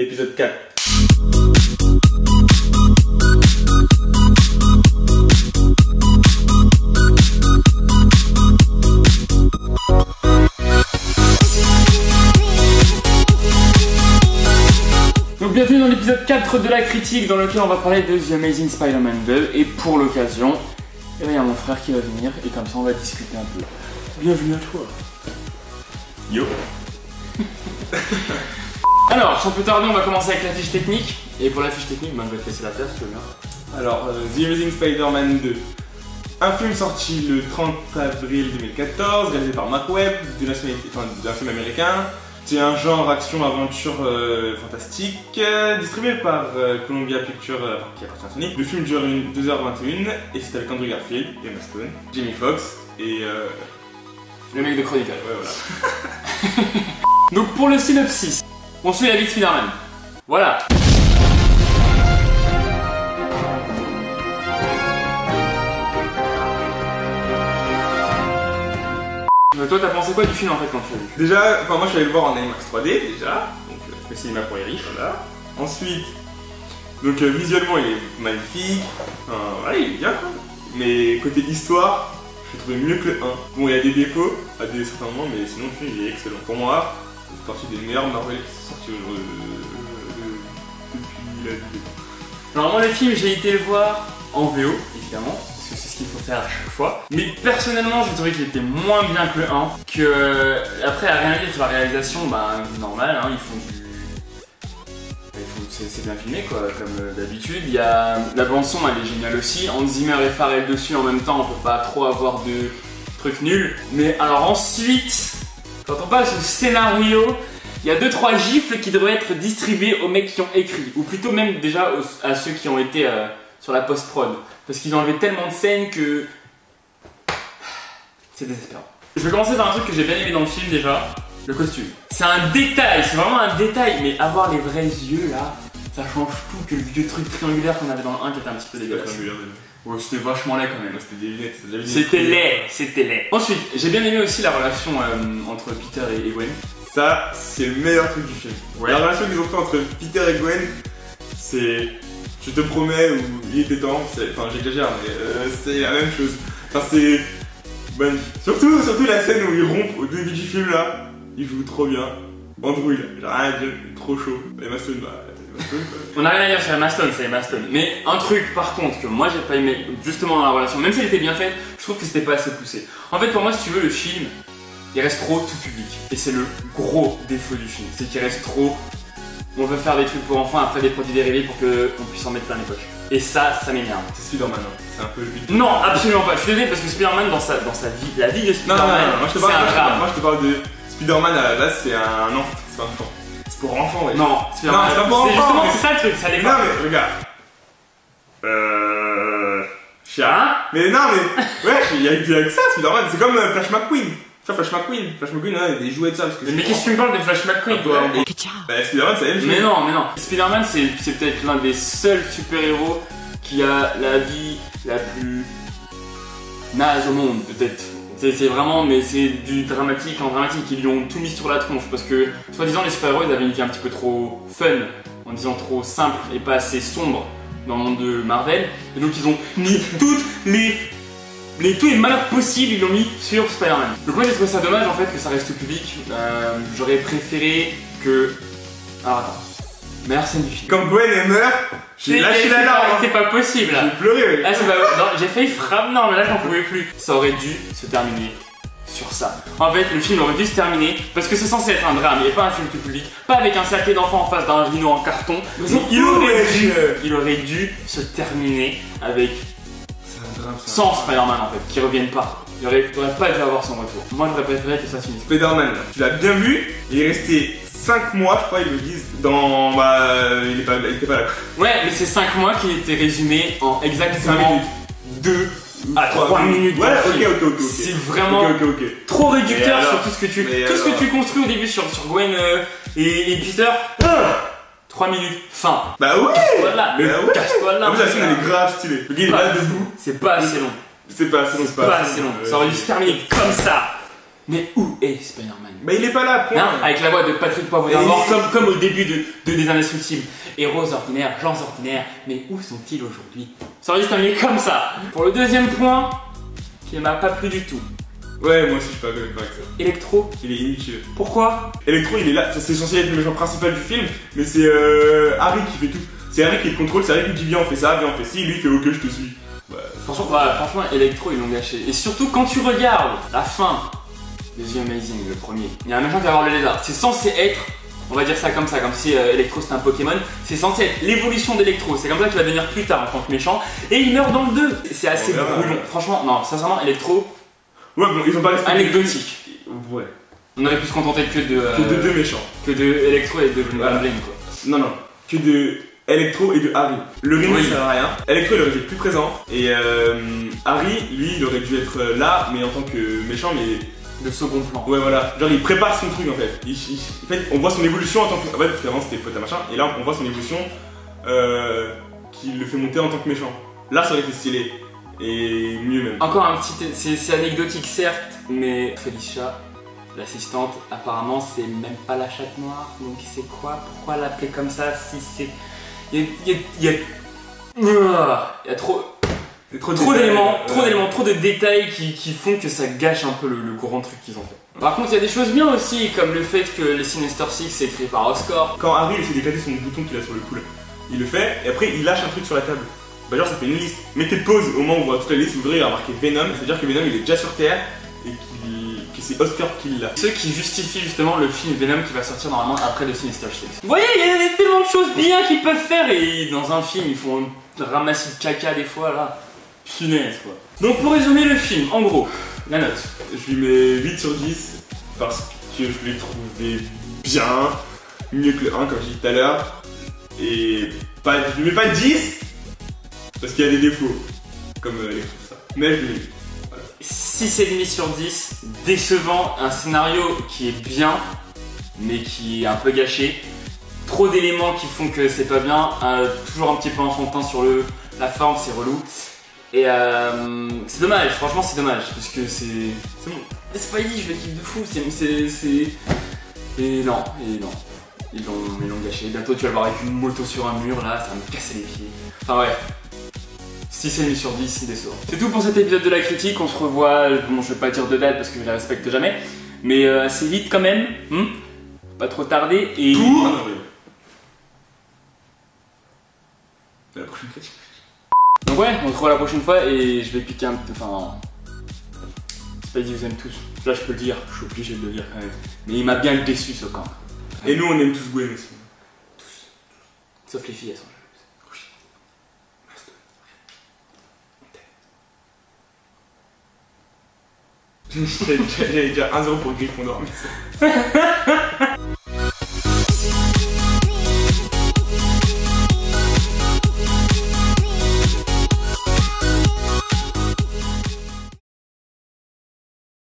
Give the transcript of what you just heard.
Épisode 4. Donc bienvenue dans l'épisode 4 de la critique dans lequel on va parler de The Amazing Spider-Man 2 et pour l'occasion, il y a mon frère qui va venir et comme ça on va discuter un peu. Bienvenue à toi. Yo. Alors, sans plus tarder, on va commencer avec la fiche technique. Et pour la fiche technique, je vais te laisser la faire si tu veux bien. Alors, The Amazing Spider-Man 2. Un film sorti le 30 avril 2014, réalisé par Mark Webb, d'un film américain. C'est un genre action-aventure fantastique, distribué par Columbia Pictures, qui appartient à Sony. Le film dure 2h21 et c'est avec Andrew Garfield, Emma Stone, Jamie Foxx et le mec de Chronicle. Ouais, voilà. Donc pour le synopsis, on suit la vie de Spider-Man. Voilà. Toi, t'as pensé quoi du film en fait quand tu l'as vu? Déjà, moi je suis allé le voir en IMAX 3D déjà, donc le cinéma pour les riches, voilà. Ensuite, donc visuellement il est magnifique, voilà, il est bien quoi. Mais côté histoire, je l'ai trouvé mieux que le 1. Bon, il y a des défauts à certains moments, mais sinon le film il est excellent. Pour moi, c'est partie des meilleurs Marvel qui sont sortis depuis la vidéo. Alors moi le film, j'ai été le voir en VO, évidemment. Parce que c'est ce qu'il faut faire à chaque fois. Mais personnellement, j'ai trouvé qu'il était moins bien que le 1. Après, à rien dire sur la réalisation, bah normal, hein, ils font du. C'est bien filmé quoi, comme d'habitude. Il y a la bande son, elle est géniale aussi. Hans Zimmer et Pharrell dessus en même temps, on peut pas trop avoir de trucs nuls. Mais alors ensuite, quand on passe au scénario, il y a 2-3 gifles qui devraient être distribués aux mecs qui ont écrit, ou plutôt même déjà à ceux qui ont été sur la post-prod. Parce qu'ils ont enlevé tellement de scènes que c'est désespérant. Je vais commencer par un truc que j'ai bien aimé dans le film déjà, le costume. C'est un détail, c'est vraiment un détail, mais avoir les vrais yeux là, ça change tout que le vieux truc triangulaire qu'on avait dans le 1 qui était un petit peu dégueulasse. Ouais, c'était vachement laid quand même. Ouais, c'était des lunettes, c'était laid. Ensuite, j'ai bien aimé aussi la relation entre Peter et Gwen. Ça, c'est le meilleur truc du film. Ouais. La relation qu'ils ont fait entre Peter et Gwen, c'est... Je te promets, ou il était temps, enfin j'exagère, mais c'est la même chose. Enfin c'est magnifique. Surtout la scène où ils rompent au début du film là, il joue trop bien. Andrew, il a rien à dire, il est trop chaud. Emma Stone, bah Emma Stone quoi. On a rien à dire sur Emma Stone, c'est Emma Stone. Mais un truc par contre que moi j'ai pas aimé, justement dans la relation, même si elle était bien faite, je trouve que c'était pas assez poussé. En fait pour moi si tu veux le film, il reste trop tout public. Et c'est le gros défaut du film, c'est qu'il reste trop... On veut faire des trucs pour enfants après des produits dérivés pour qu'on puisse en mettre plein les poches. Et ça m'énerve. C'est Spider-Man, hein. C'est un peu le but. Non, absolument pas. Je suis désolé parce que Spider-Man dans sa vie, la vie de Spider-Man, moi je te parle de Spider-Man à la base, c'est un enfant. C'est pas un enfant. C'est pour enfants, ouais. Non, Spider-Man. Non, c'est pas pour enfants. Justement, c'est ça le truc, ça dépend. Non, mais regarde. Hein? Mais non, mais. Ouais, il y a que ça, Spider-Man. C'est comme Flash McQueen. Flash McQueen, il y a des jouets de ça. Parce que mais qu'est-ce que tu me parles de Flash McQueen toi? Bah, Spider-Man, c'est la même chose. Mais non. Spider-Man, c'est peut-être l'un des seuls super-héros qui a la vie la plus naze au monde, peut-être. C'est vraiment, mais c'est du dramatique en dramatique. Ils lui ont tout mis sur la tronche parce que, soi-disant, les super-héros, ils avaient une vie un petit peu trop fun, en disant trop simple et pas assez sombre dans le monde de Marvel. Et donc, ils ont mis tous les malheurs possibles, ils l'ont mis sur Spider-Man. Donc moi j'ai trouvé ça dommage en fait que ça reste public. J'aurais préféré que... Alors attends. Meilleure scène du film. Quand Gwen est meurt, j'ai lâché la larme. C'est pas possible là. J'ai pleuré mec. Ah, c'est pas... Non, j'ai failli frapper. Non mais là j'en pouvais plus. Ça aurait dû se terminer sur ça. En fait le film aurait dû se terminer parce que c'est censé être un drame et pas un film tout public. Pas avec un saké d'enfant en face d'un rhino en carton. Il aurait dû se terminer avec... sans Spider-Man en fait, qui revienne pas. Il aurait pas dû avoir son retour. Moi j'aurais préféré que ça finisse. Spider-Man, tu l'as bien vu, il est resté 5 mois, je crois, ils le disent, dans. Il était pas là. Ouais, mais c'est 5 mois qui étaient résumés en exactement 2 à 3 minutes. Ouais, ok. C'est vraiment trop réducteur sur tout ce que tu construis au début sur Gwen et Peter. 3 minutes, fin. Bah oui. Casse-toi de là. Casse-toi de là. En plus la scène elle est grave stylée. Le gars il est là debout. C'est pas assez long. C'est pas assez long. Ça aurait dû se terminer comme ça. Mais où est Spider-Man? Bah il est pas là, point. Hein, avec la voix de Patrick Poivre d'Armor, comme au début de Des Indestructibles. Héros ordinaires, gens ordinaires, mais où sont-ils aujourd'hui? Ça aurait dû se terminer comme ça. Pour le deuxième point, qui ne m'a pas plu du tout. Ouais, moi aussi je suis pas d'accord avec ça. Electro. Il est inutile. Pourquoi? Electro, il est là, c'est censé être le méchant principal du film, mais c'est Harry qui fait tout. C'est Harry qui le contrôle, c'est Harry qui dit viens on fait ça, viens on fait ci, lui il fait ok je te suis. Franchement, Electro ils l'ont gâché. Et surtout quand tu regardes la fin de The Amazing, le premier, il y a un méchant qui va avoir le lézard. C'est censé être, on va dire ça comme si Electro c'était un Pokémon, c'est censé être l'évolution d'Electro. C'est comme ça qu'il va devenir plus tard en tant que méchant. Et il meurt dans le 2. C'est assez brouillon. Franchement, non, sincèrement, Electro. Ouais, bon, ils ont pas respecté. Anecdotique. Ouais. On aurait pu se contenter que de deux méchants. Que de Electro et de Bling quoi. Non. Que de Electro et de Harry. Le remake ça sert à rien. Electro il aurait dû être plus présent. Et Harry, lui, il aurait dû être là, mais en tant que méchant, mais. De second plan. Ouais, voilà. Genre, il prépare son truc en fait. En fait, on voit son évolution en tant que. En fait, parce qu'avant c'était pote à machin. Et là, on voit son évolution qui le fait monter en tant que méchant. Là, ça aurait été stylé. Et mieux même. Encore un petit. C'est anecdotique certes, mais Felicia, l'assistante, apparemment c'est même pas la chatte noire. Donc c'est quoi? Pourquoi l'appeler comme ça si c'est. Il y a trop. Trop d'éléments, trop de détails qui font que ça gâche un peu le grand truc qu'ils ont fait. Par contre, il y a des choses bien aussi, comme le fait que le Sinister Six est créé par Oscorp. Quand Harry essaie d'éclater son bouton qu'il a sur le coude, il le fait, et après il lâche un truc sur la table. Bah genre ça fait une liste. Mettez pause au moment où on voit toute la liste, vous verrez il y a marqué Venom, c'est-à-dire que Venom il est déjà sur Terre et que c'est Oscorp qui l'a. Ceux qui justifient justement le film Venom qui va sortir normalement après le Sinister Six. Vous voyez, il y a tellement de choses bien qu'ils peuvent faire et dans un film ils font ramasser de caca des fois là. Punaise quoi. Donc pour résumer le film, en gros, la note. Je lui mets 8 sur 10 parce que je l'ai trouvé bien, mieux que le 1 comme j'ai dit tout à l'heure. Et pas, je lui mets pas 10 parce qu'il y a des défauts, comme les trucs ça. Mais je lui mets 8. Voilà. 6,5 sur 10, décevant, un scénario qui est bien, mais qui est un peu gâché. Trop d'éléments qui font que c'est pas bien, toujours un petit peu enfantin sur la forme, c'est relou. Et c'est dommage, franchement c'est dommage, parce que c'est bon. Spidey, je le kiffe de fou, Et non, ils l'ont gâché. Bientôt tu vas le voir avec une moto sur un mur, là, ça va me casser les pieds. Enfin ouais, 6,5 sur 10, décevant. C'est tout pour cet épisode de la critique, on se revoit, bon je vais pas dire de date parce que je la respecte jamais, mais assez vite quand même, pas trop tarder, et... Pour la prochaine critique. Donc ouais, on se revoit la prochaine fois et je vais piquer un peu, enfin... Spidey vous aime tous, là je peux le dire, je suis obligé de le dire quand même. Mais il m'a bien déçu ce camp. Et nous on aime tous Gwen aussi. Tous. Sauf les filles, elles sont jalouses. J'allais dire 1-0 pour Gryffondor, mais ça...